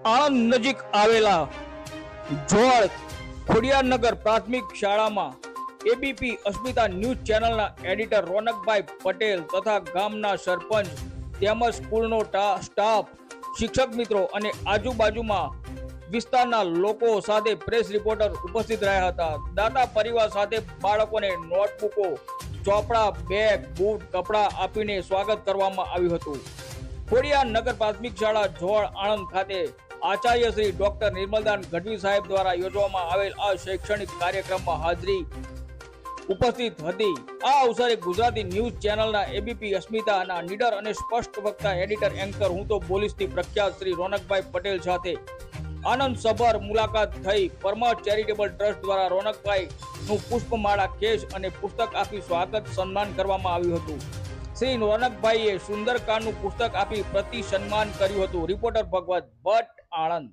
આણંદ નજીક આવેલા જોળ ખોડિયારનગર પ્રાથમિક શાળામાં એબીપી અસ્મિતા ન્યૂઝ ચેનલના એડિટર રોનકભાઈ પટેલ તથા ગામના સરપંચ તેમજ સ્કૂલનો સ્ટાફ, શિક્ષક મિત્રો અને આજુબાજુમાં વિસ્તારના લોકો સાથે પ્રેસ રિપોર્ટર ઉપસ્થિત રહ્યા હતા. દાતા પરિવાર સાથે બાળકોને નોટબુકો, ચોપડા, બેગ, બૂટ, કપડાં આપીને સ્વાગત કરવામાં આવ્યું હતું. ખોડિયારનગર પ્રાથમિક શાળા જોળ આણંદ ખાતે આચાર્ય શ્રી ડોક્ટર નિર્મલદાન ગઢવી સાહેબ દ્વારા યોજવામાં આવેલ આ શૈક્ષણિક કાર્યક્રમમાં હાજરી ઉપસ્થિત હતી. આ અવસરે ગુજરાતી ન્યૂઝ ચેનલના એબીપી અસ્મિતાના નીડર અને સ્પષ્ટ વક્તા એડિટર એન્કર હું તો બોલીશથી પ્રખ્યાત શ્રી રોનકભાઈ પટેલ સાથે આનંદ સભર મુલાકાત થઈ. પરમાર ચેરિટેબલ ટ્રસ્ટ દ્વારા રોનકભાઈ નું પુષ્પમાળા, કેશ અને પુસ્તક આપી સ્વાગત સન્માન કરવામાં આવ્યું હતું. શ્રી રોનકભાઈએ સુંદરકાંડનું પુસ્તક આપી પ્રતિ સન્માન કર્યું હતું. રિપોર્ટર ભગવત ભટ્ટ, આણંદ.